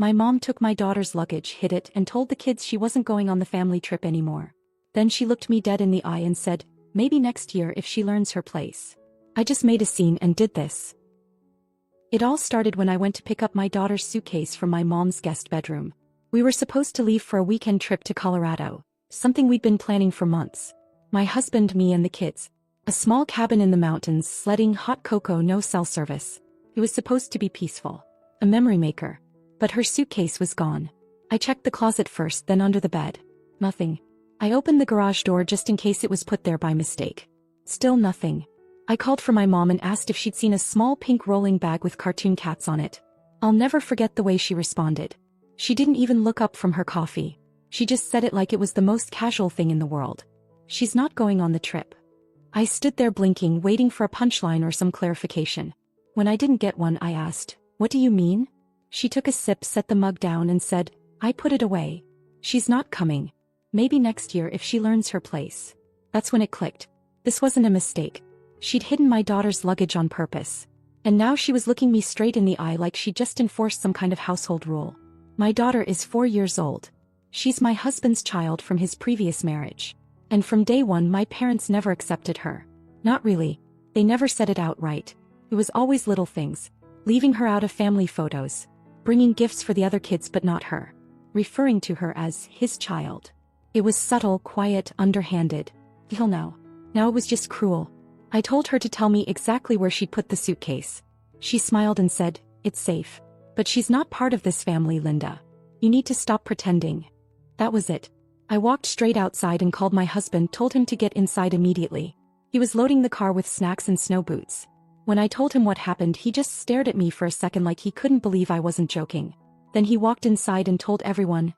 My mom took my daughter's luggage, hid it, and told the kids she wasn't going on the family trip anymore. Then she looked me dead in the eye and said, maybe next year if she learns her place. I just made a scene and did this. It all started when I went to pick up my daughter's suitcase from my mom's guest bedroom. We were supposed to leave for a weekend trip to Colorado, something we'd been planning for months. My husband, me and the kids. A small cabin in the mountains, sledding, hot cocoa, no cell service. It was supposed to be peaceful. A memory maker. But her suitcase was gone. I checked the closet first, then under the bed. Nothing. I opened the garage door just in case it was put there by mistake. Still nothing. I called for my mom and asked if she'd seen a small pink rolling bag with cartoon cats on it. I'll never forget the way she responded. She didn't even look up from her coffee. She just said it like it was the most casual thing in the world. She's not going on the trip. I stood there blinking, waiting for a punchline or some clarification. When I didn't get one, I asked, "What do you mean?" She took a sip, set the mug down and said, "I put it away. She's not coming. Maybe next year if she learns her place." That's when it clicked. This wasn't a mistake. She'd hidden my daughter's luggage on purpose. And now she was looking me straight in the eye like she'd just enforced some kind of household rule. My daughter is 4 years old. She's my husband's child from his previous marriage. And from day one my parents never accepted her. Not really. They never said it outright. It was always little things. Leaving her out of family photos. Bringing gifts for the other kids but not her. Referring to her as his child. It was subtle, quiet, underhanded. He'll know. Now it was just cruel. I told her to tell me exactly where she'd put the suitcase. She smiled and said, "It's safe. But she's not part of this family, Linda. You need to stop pretending." That was it. I walked straight outside and called my husband, told him to get inside immediately. He was loading the car with snacks and snow boots. When I told him what happened, he just stared at me for a second like he couldn't believe I wasn't joking. Then he walked inside and told everyone,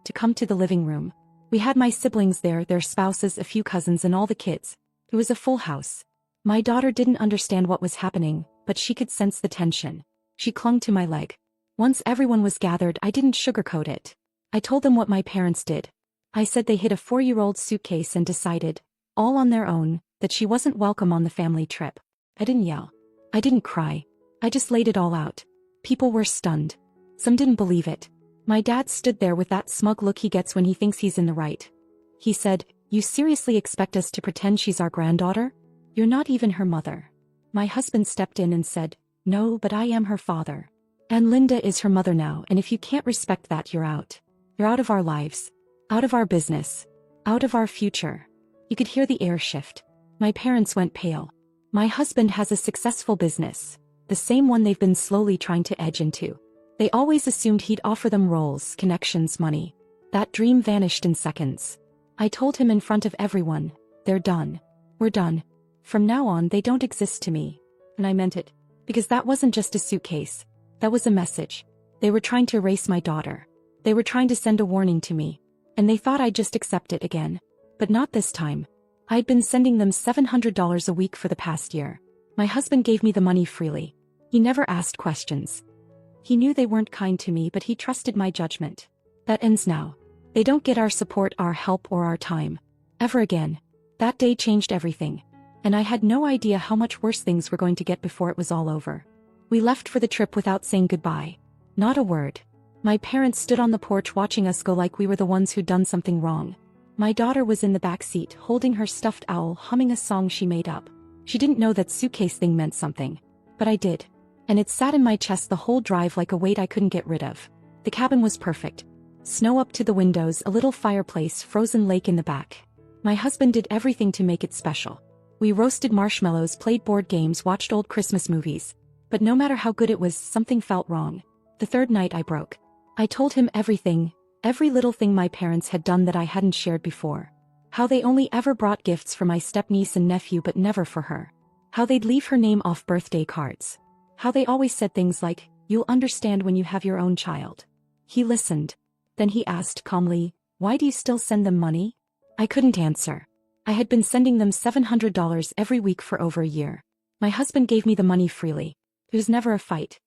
to come to the living room. We had my siblings there, their spouses, a few cousins and all the kids. It was a full house. My daughter didn't understand what was happening, but she could sense the tension. She clung to my leg. Once everyone was gathered, I didn't sugarcoat it. I told them what my parents did. I said they hid a 4-year-old suitcase and decided, all on their own, that she wasn't welcome on the family trip. I didn't yell. I didn't cry. I just laid it all out. People were stunned. Some didn't believe it. My dad stood there with that smug look he gets when he thinks he's in the right. He said, "You seriously expect us to pretend she's our granddaughter? You're not even her mother." My husband stepped in and said, "No, but I am her father. And Linda is her mother now, and if you can't respect that, you're out. You're out of our lives. Out of our business. Out of our future." You could hear the air shift. My parents went pale. My husband has a successful business. The same one they've been slowly trying to edge into. They always assumed he'd offer them roles, connections, money. That dream vanished in seconds. I told him in front of everyone, "They're done. We're done. From now on they don't exist to me." And I meant it. Because that wasn't just a suitcase. That was a message. They were trying to erase my daughter. They were trying to send a warning to me. And they thought I'd just accept it again. But not this time. I'd been sending them $700 a week for the past year. My husband gave me the money freely. He never asked questions. He knew they weren't kind to me, but he trusted my judgment. That ends now. They don't get our support, our help, or our time. Ever again. That day changed everything. And I had no idea how much worse things were going to get before it was all over. We left for the trip without saying goodbye. Not a word. My parents stood on the porch watching us go like we were the ones who'd done something wrong. My daughter was in the back seat, holding her stuffed owl, humming a song she made up. She didn't know that suitcase thing meant something. But I did. And it sat in my chest the whole drive like a weight I couldn't get rid of. The cabin was perfect. Snow up to the windows, a little fireplace, frozen lake in the back. My husband did everything to make it special. We roasted marshmallows, played board games, watched old Christmas movies. But no matter how good it was, something felt wrong. The third night I broke. I told him everything, every little thing my parents had done that I hadn't shared before. How they only ever brought gifts for my stepniece and nephew but never for her. How they'd leave her name off birthday cards. How they always said things like, "You'll understand when you have your own child." He listened. Then he asked calmly, "Why do you still send them money?" I couldn't answer. I had been sending them $700 every week for over a year. My husband gave me the money freely. It was never a fight.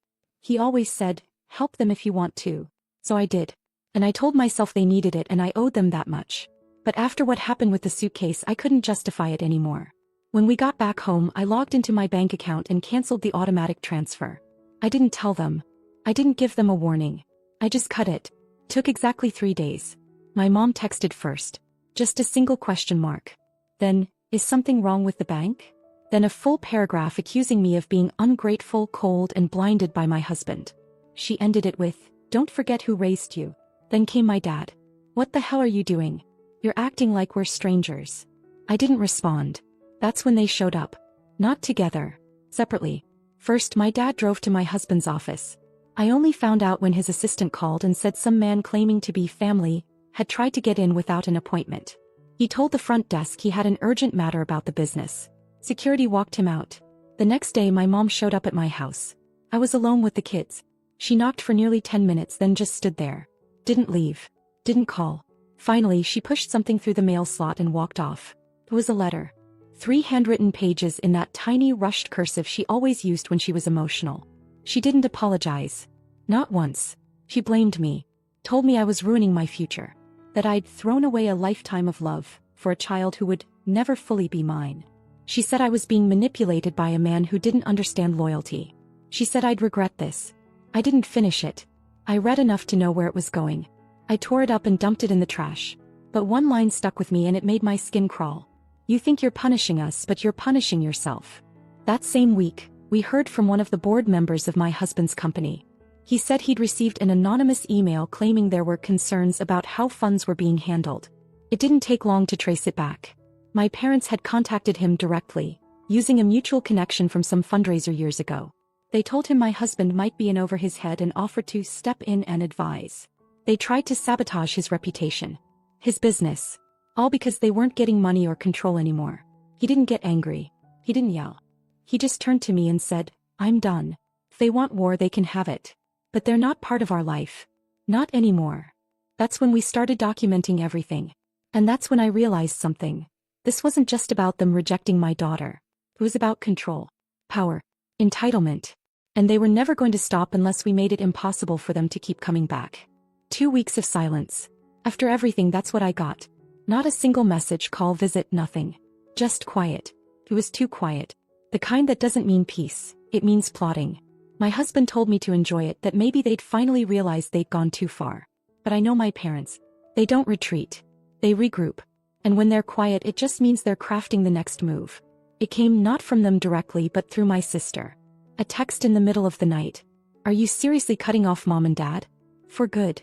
He always said, "Help them if you want to." So I did. And I told myself they needed it and I owed them that much. But after what happened with the suitcase, I couldn't justify it anymore. When we got back home, I logged into my bank account and canceled the automatic transfer. I didn't tell them. I didn't give them a warning. I just cut it. Took exactly 3 days. My mom texted first. Just a single question mark. Then, is something wrong with the bank? Then a full paragraph accusing me of being ungrateful, cold, and blinded by my husband. She ended it with, "Don't forget who raised you." Then came my dad. "What the hell are you doing? You're acting like we're strangers." I didn't respond. That's when they showed up. Not together. Separately. First, my dad drove to my husband's office. I only found out when his assistant called and said some man claiming to be family had tried to get in without an appointment. He told the front desk he had an urgent matter about the business. Security walked him out. The next day my mom showed up at my house. I was alone with the kids. She knocked for nearly 10 minutes, then just stood there. Didn't leave. Didn't call. Finally, she pushed something through the mail slot and walked off. It was a letter. 3 handwritten pages in that tiny rushed cursive she always used when she was emotional. She didn't apologize. Not once. She blamed me. Told me I was ruining my future. That I'd thrown away a lifetime of love for a child who would never fully be mine. She said I was being manipulated by a man who didn't understand loyalty. She said I'd regret this. I didn't finish it. I read enough to know where it was going. I tore it up and dumped it in the trash. But one line stuck with me and it made my skin crawl. "You think you're punishing us, but you're punishing yourself." That same week, we heard from one of the board members of my husband's company. He said he'd received an anonymous email claiming there were concerns about how funds were being handled. It didn't take long to trace it back. My parents had contacted him directly, using a mutual connection from some fundraiser years ago. They told him my husband might be in over his head and offered to step in and advise. They tried to sabotage his reputation, his business, all because they weren't getting money or control anymore. He didn't get angry. He didn't yell. He just turned to me and said, "I'm done. If they want war, they can have it. But they're not part of our life. Not anymore." That's when we started documenting everything. And that's when I realized something. This wasn't just about them rejecting my daughter. It was about control, power, entitlement. And they were never going to stop unless we made it impossible for them to keep coming back. 2 weeks of silence. After everything, that's what I got. Not a single message, call, visit, nothing. Just quiet. It was too quiet. The kind that doesn't mean peace, it means plotting. My husband told me to enjoy it, that maybe they'd finally realized they'd gone too far. But I know my parents. They don't retreat. They regroup. And when they're quiet, it just means they're crafting the next move. It came not from them directly but through my sister. A text in the middle of the night. "Are you seriously cutting off Mom and Dad? For good?"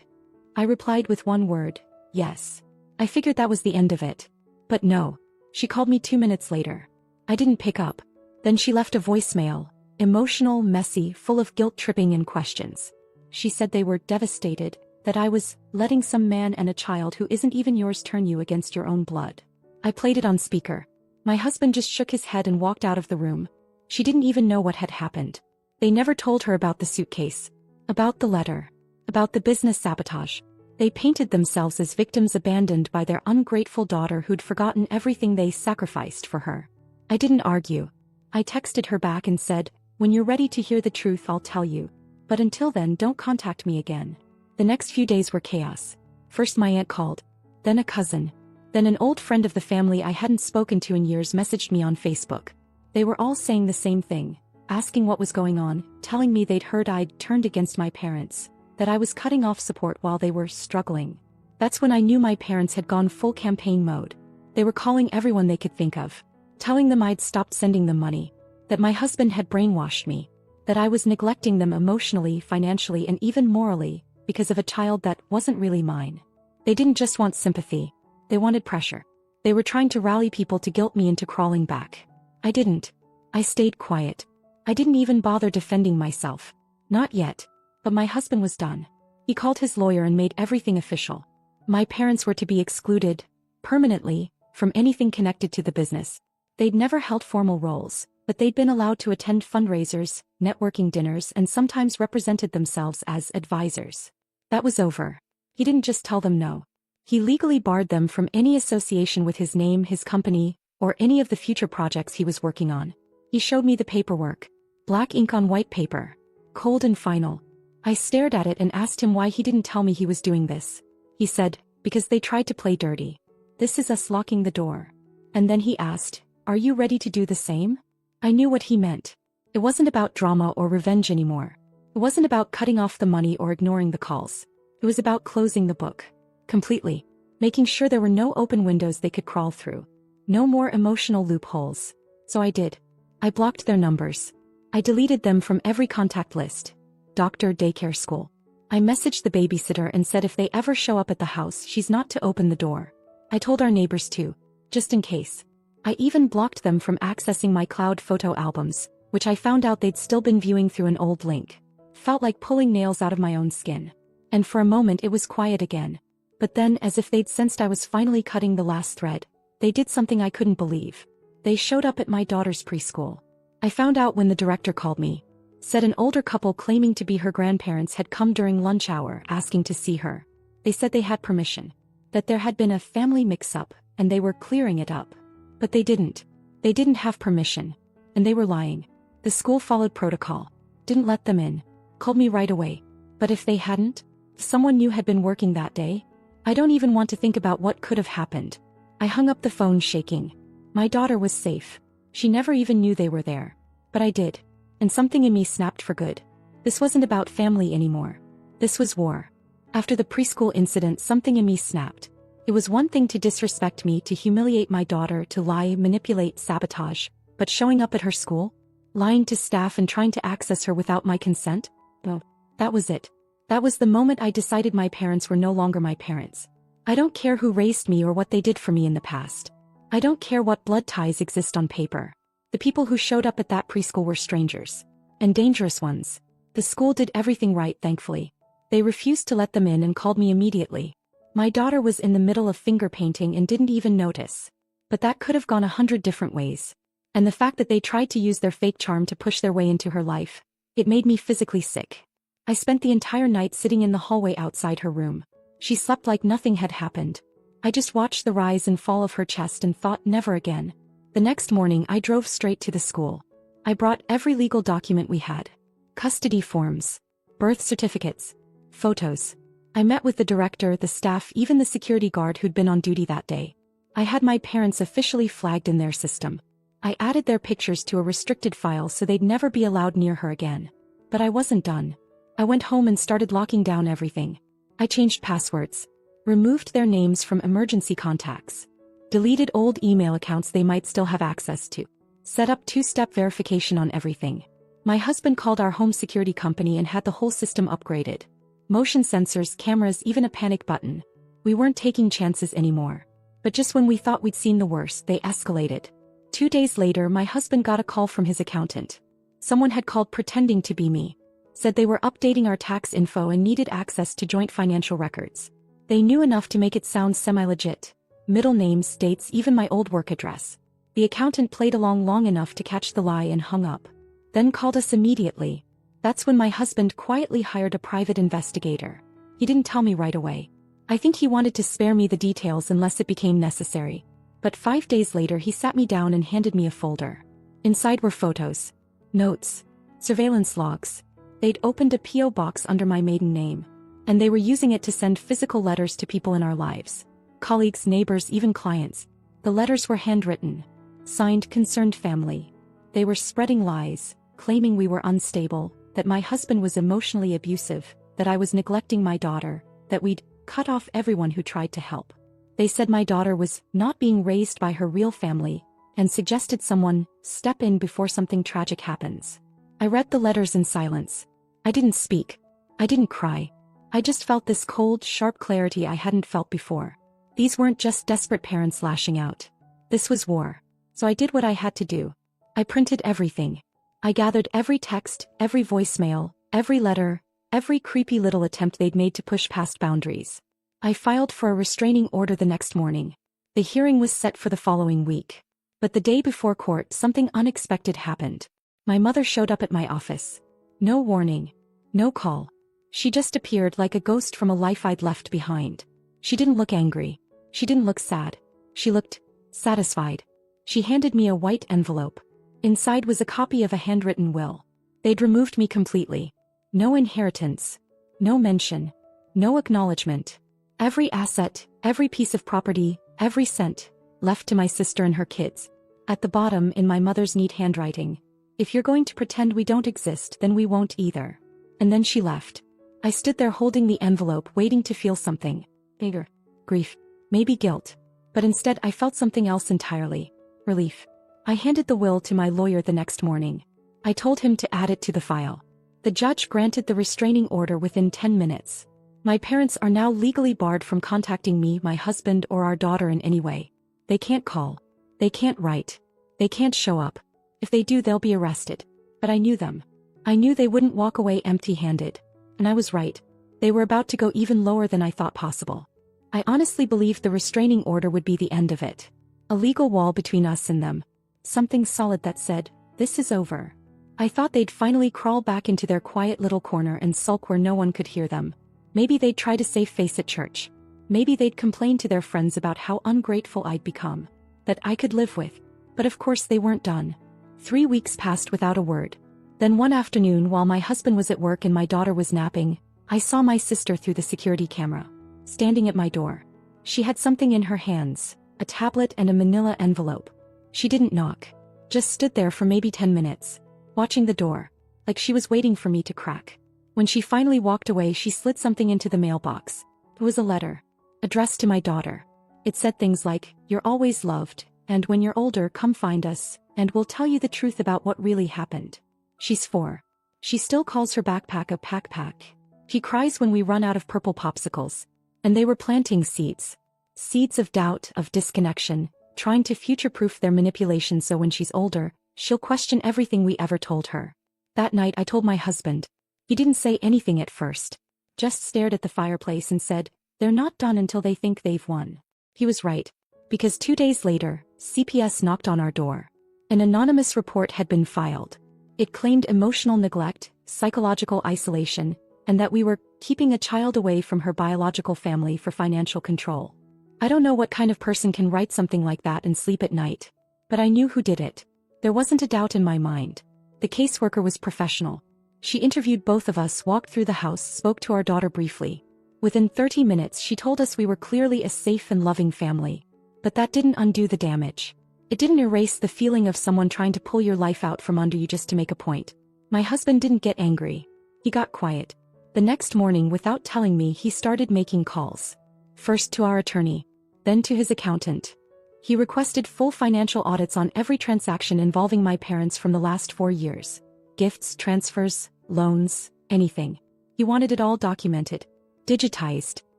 I replied with one word, "Yes." I figured that was the end of it. But no. She called me 2 minutes later. I didn't pick up. Then she left a voicemail, emotional, messy, full of guilt-tripping and questions. She said they were devastated, that I was letting some man and a child who isn't even yours turn you against your own blood. I played it on speaker. My husband just shook his head and walked out of the room. She didn't even know what had happened. They never told her about the suitcase, about the letter, about the business sabotage. They painted themselves as victims abandoned by their ungrateful daughter who'd forgotten everything they sacrificed for her. I didn't argue. I texted her back and said, "When you're ready to hear the truth, I'll tell you. But until then, don't contact me again." The next few days were chaos. First my aunt called. Then a cousin. Then an old friend of the family I hadn't spoken to in years messaged me on Facebook. They were all saying the same thing, asking what was going on, telling me they'd heard I'd turned against my parents, that I was cutting off support while they were struggling. That's when I knew my parents had gone full campaign mode. They were calling everyone they could think of, telling them I'd stopped sending them money, that my husband had brainwashed me, that I was neglecting them emotionally, financially, and even morally, because of a child that wasn't really mine. They didn't just want sympathy. They wanted pressure. They were trying to rally people to guilt me into crawling back. I didn't. I stayed quiet. I didn't even bother defending myself. Not yet. But my husband was done. He called his lawyer and made everything official. My parents were to be excluded, permanently, from anything connected to the business. They'd never held formal roles, but they'd been allowed to attend fundraisers, networking dinners, and sometimes represented themselves as advisors. That was over. He didn't just tell them no. He legally barred them from any association with his name, his company, or any of the future projects he was working on. He showed me the paperwork. Black ink on white paper. Cold and final. I stared at it and asked him why he didn't tell me he was doing this. He said, "Because they tried to play dirty. This is us locking the door." And then he asked, "Are you ready to do the same?" I knew what he meant. It wasn't about drama or revenge anymore. It wasn't about cutting off the money or ignoring the calls. It was about closing the book. Completely. Making sure there were no open windows they could crawl through. No more emotional loopholes. So I did. I blocked their numbers. I deleted them from every contact list. Doctor, daycare, school. I messaged the babysitter and said if they ever show up at the house, she's not to open the door. I told our neighbors too, just in case. I even blocked them from accessing my cloud photo albums, which I found out they'd still been viewing through an old link. Felt like pulling nails out of my own skin. And for a moment it was quiet again. But then, as if they'd sensed I was finally cutting the last thread, they did something I couldn't believe. They showed up at my daughter's preschool. I found out when the director called me. Said an older couple claiming to be her grandparents had come during lunch hour asking to see her. They said they had permission. That there had been a family mix-up, and they were clearing it up. But they didn't. They didn't have permission. And they were lying. The school followed protocol. Didn't let them in. Called me right away. But if they hadn't? If someone new had been working that day? I don't even want to think about what could have happened. I hung up the phone shaking. My daughter was safe. She never even knew they were there. But I did. And something in me snapped for good. This wasn't about family anymore. This was war. After the preschool incident, something in me snapped. It was one thing to disrespect me, to humiliate my daughter, to lie, manipulate, sabotage. But showing up at her school? Lying to staff and trying to access her without my consent? Well, that was it. That was the moment I decided my parents were no longer my parents. I don't care who raised me or what they did for me in the past. I don't care what blood ties exist on paper. The people who showed up at that preschool were strangers. And dangerous ones. The school did everything right, thankfully. They refused to let them in and called me immediately. My daughter was in the middle of finger painting and didn't even notice. But that could have gone 100 different ways. And the fact that they tried to use their fake charm to push their way into her life, it made me physically sick. I spent the entire night sitting in the hallway outside her room. She slept like nothing had happened. I just watched the rise and fall of her chest and thought, never again. The next morning I drove straight to the school. I brought every legal document we had. Custody forms. Birth certificates. Photos. I met with the director, the staff, even the security guard who'd been on duty that day. I had my parents officially flagged in their system. I added their pictures to a restricted file so they'd never be allowed near her again. But I wasn't done. I went home and started locking down everything. I changed passwords. Removed their names from emergency contacts. Deleted old email accounts they might still have access to. Set up two-step verification on everything. My husband called our home security company and had the whole system upgraded. Motion sensors, cameras, even a panic button. We weren't taking chances anymore. But just when we thought we'd seen the worst, they escalated. 2 days later, my husband got a call from his accountant. Someone had called pretending to be me. Said they were updating our tax info and needed access to joint financial records. They knew enough to make it sound semi-legit. Middle names, dates, even my old work address. The accountant played along long enough to catch the lie and hung up. Then called us immediately. That's when my husband quietly hired a private investigator. He didn't tell me right away. I think he wanted to spare me the details unless it became necessary. But 5 days later he sat me down and handed me a folder. Inside were photos. Notes. Surveillance logs. They'd opened a P.O. box under my maiden name. And they were using it to send physical letters to people in our lives. Colleagues, neighbors, even clients. The letters were handwritten. Signed, concerned family. They were spreading lies, claiming we were unstable, that my husband was emotionally abusive, that I was neglecting my daughter, that we'd cut off everyone who tried to help. They said my daughter was not being raised by her real family, and suggested someone step in before something tragic happens. I read the letters in silence. I didn't speak. I didn't cry. I just felt this cold, sharp clarity I hadn't felt before. These weren't just desperate parents lashing out. This was war. So I did what I had to do. I printed everything. I gathered every text, every voicemail, every letter, every creepy little attempt they'd made to push past boundaries. I filed for a restraining order the next morning. The hearing was set for the following week. But the day before court, something unexpected happened. My mother showed up at my office. No warning. No call. She just appeared like a ghost from a life I'd left behind. She didn't look angry. She didn't look sad. She looked satisfied. She handed me a white envelope. Inside was a copy of a handwritten will. They'd removed me completely. No inheritance. No mention. No acknowledgement. Every asset, every piece of property, every cent, left to my sister and her kids. At the bottom, in my mother's neat handwriting. If you're going to pretend we don't exist, then we won't either. And then she left. I stood there holding the envelope, waiting to feel something. Anger, grief, maybe guilt. But instead I felt something else entirely. Relief. I handed the will to my lawyer the next morning. I told him to add it to the file. The judge granted the restraining order within 10 minutes. My parents are now legally barred from contacting me, my husband, or our daughter in any way. They can't call. They can't write. They can't show up. If they do, they'll be arrested. But I knew them. I knew they wouldn't walk away empty-handed. And I was right. They were about to go even lower than I thought possible. I honestly believed the restraining order would be the end of it. A legal wall between us and them. Something solid that said, "This is over." I thought they'd finally crawl back into their quiet little corner and sulk where no one could hear them. Maybe they'd try to save face at church. Maybe they'd complain to their friends about how ungrateful I'd become. That I could live with. But of course they weren't done. 3 weeks passed without a word. Then one afternoon, while my husband was at work and my daughter was napping, I saw my sister through the security camera, standing at my door. She had something in her hands, a tablet and a manila envelope. She didn't knock. Just stood there for maybe 10 minutes, watching the door, like she was waiting for me to crack. When she finally walked away, she slid something into the mailbox. It was a letter, addressed to my daughter. It said things like, "You're always loved, and when you're older, come find us, and we'll tell you the truth about what really happened." She's 4. She still calls her backpack a pack. She cries when we run out of purple popsicles. And they were planting seeds. Seeds of doubt, of disconnection, trying to future-proof their manipulation so when she's older, she'll question everything we ever told her. That night I told my husband. He didn't say anything at first. Just stared at the fireplace and said, "They're not done until they think they've won." He was right. Because 2 days later, CPS knocked on our door. An anonymous report had been filed. It claimed emotional neglect, psychological isolation, and that we were keeping a child away from her biological family for financial control. I don't know what kind of person can write something like that and sleep at night. But I knew who did it. There wasn't a doubt in my mind. The caseworker was professional. She interviewed both of us, walked through the house, spoke to our daughter briefly. Within 30 minutes she told us we were clearly a safe and loving family. But that didn't undo the damage. It didn't erase the feeling of someone trying to pull your life out from under you just to make a point. My husband didn't get angry. He got quiet. The next morning, without telling me, he started making calls. First to our attorney, then to his accountant. He requested full financial audits on every transaction involving my parents from the last 4 years. Gifts, transfers, loans, anything. He wanted it all documented, digitized,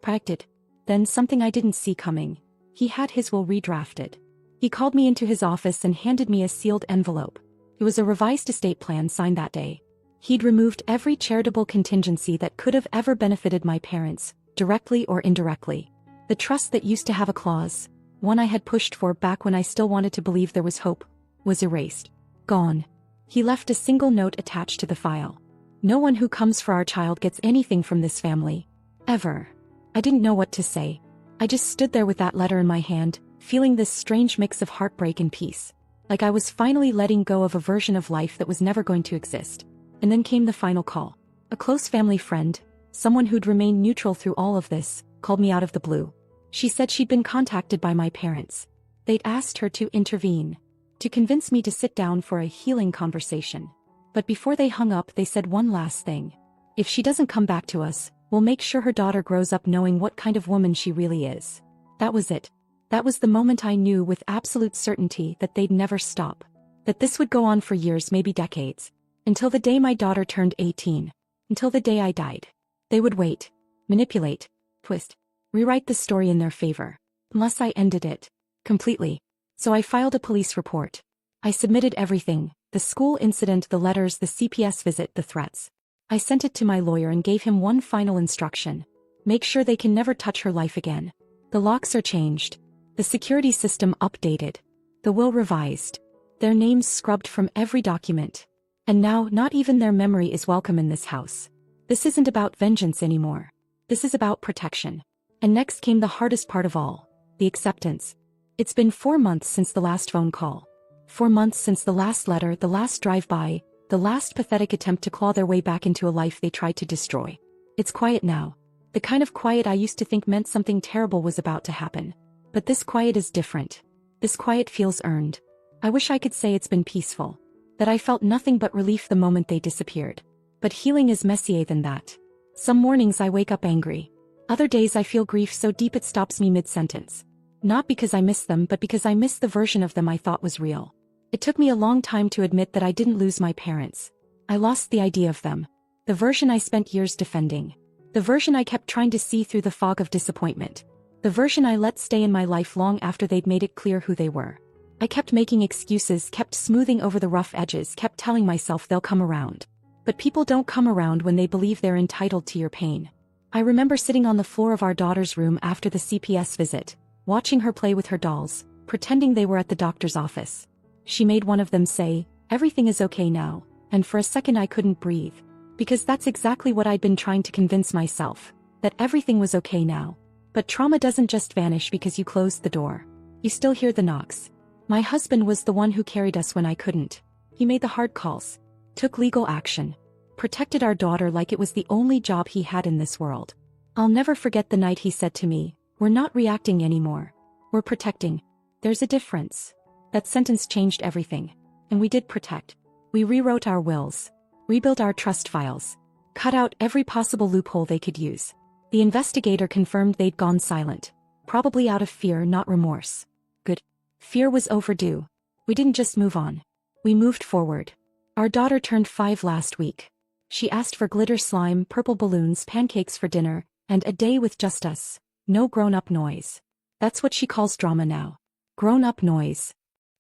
protected. Then something I didn't see coming. He had his will redrafted. He called me into his office and handed me a sealed envelope. It was a revised estate plan signed that day. He'd removed every charitable contingency that could have ever benefited my parents, directly or indirectly. The trust that used to have a clause, one I had pushed for back when I still wanted to believe there was hope, was erased. Gone. He left a single note attached to the file. "No one who comes for our child gets anything from this family. Ever." I didn't know what to say. I just stood there with that letter in my hand, feeling this strange mix of heartbreak and peace. Like I was finally letting go of a version of life that was never going to exist. And then came the final call. A close family friend, someone who'd remained neutral through all of this, called me out of the blue. She said she'd been contacted by my parents. They'd asked her to intervene, to convince me to sit down for a healing conversation. But before they hung up, they said one last thing. If she doesn't come back to us, we'll make sure her daughter grows up knowing what kind of woman she really is. That was it. That was the moment I knew with absolute certainty that they'd never stop. That this would go on for years, maybe decades. Until the day my daughter turned 18. Until the day I died. They would wait, manipulate, twist, rewrite the story in their favor. Unless I ended it. Completely. So I filed a police report. I submitted everything, the school incident, the letters, the CPS visit, the threats. I sent it to my lawyer and gave him one final instruction. Make sure they can never touch her life again. The locks are changed. The security system updated. The will revised. Their names scrubbed from every document. And now, not even their memory is welcome in this house. This isn't about vengeance anymore. This is about protection. And next came the hardest part of all. The acceptance. It's been 4 months since the last phone call. 4 months since the last letter, the last drive-by, the last pathetic attempt to claw their way back into a life they tried to destroy. It's quiet now. The kind of quiet I used to think meant something terrible was about to happen. But this quiet is different. This quiet feels earned. I wish I could say it's been peaceful. That I felt nothing but relief the moment they disappeared. But healing is messier than that. Some mornings I wake up angry. Other days I feel grief so deep it stops me mid-sentence. Not because I miss them, but because I miss the version of them I thought was real. It took me a long time to admit that I didn't lose my parents. I lost the idea of them. The version I spent years defending. The version I kept trying to see through the fog of disappointment. The version I let stay in my life long after they'd made it clear who they were. I kept making excuses, kept smoothing over the rough edges, kept telling myself they'll come around. But people don't come around when they believe they're entitled to your pain. I remember sitting on the floor of our daughter's room after the CPS visit, watching her play with her dolls, pretending they were at the doctor's office. She made one of them say, "Everything is okay now," and for a second I couldn't breathe. Because that's exactly what I'd been trying to convince myself, that everything was okay now. But trauma doesn't just vanish because you closed the door. You still hear the knocks. My husband was the one who carried us when I couldn't. He made the hard calls, took legal action, protected our daughter like it was the only job he had in this world. I'll never forget the night he said to me, "We're not reacting anymore. We're protecting. There's a difference." That sentence changed everything. And we did protect. We rewrote our wills. Rebuilt our trust files. Cut out every possible loophole they could use. The investigator confirmed they'd gone silent. Probably out of fear, not remorse. Good. Fear was overdue. We didn't just move on. We moved forward. Our daughter turned 5 last week. She asked for glitter slime, purple balloons, pancakes for dinner, and a day with just us. No grown-up noise. That's what she calls drama now. Grown-up noise.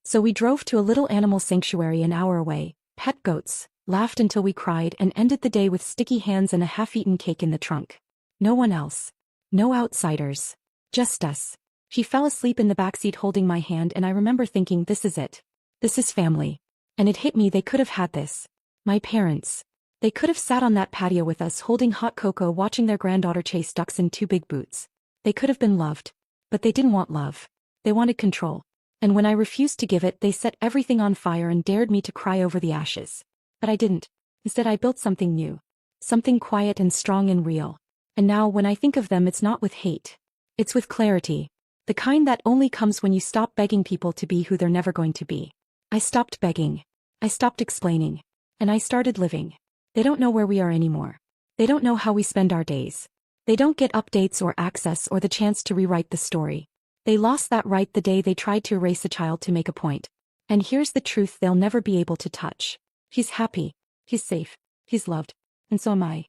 So we drove to a little animal sanctuary an hour away, pet goats, laughed until we cried, and ended the day with sticky hands and a half-eaten cake in the trunk. No one else. No outsiders. Just us. She fell asleep in the backseat holding my hand, and I remember thinking, this is it. This is family. And it hit me, they could have had this. My parents. They could have sat on that patio with us holding hot cocoa, watching their granddaughter chase ducks in 2 big boots. They could have been loved. But they didn't want love. They wanted control. And when I refused to give it, they set everything on fire and dared me to cry over the ashes. But I didn't. Instead, I built something new. Something quiet and strong and real. And now when I think of them, it's not with hate. It's with clarity. The kind that only comes when you stop begging people to be who they're never going to be. I stopped begging. I stopped explaining. And I started living. They don't know where we are anymore. They don't know how we spend our days. They don't get updates or access or the chance to rewrite the story. They lost that right the day they tried to erase a child to make a point. And here's the truth they'll never be able to touch. He's happy. He's safe. He's loved. And so am I.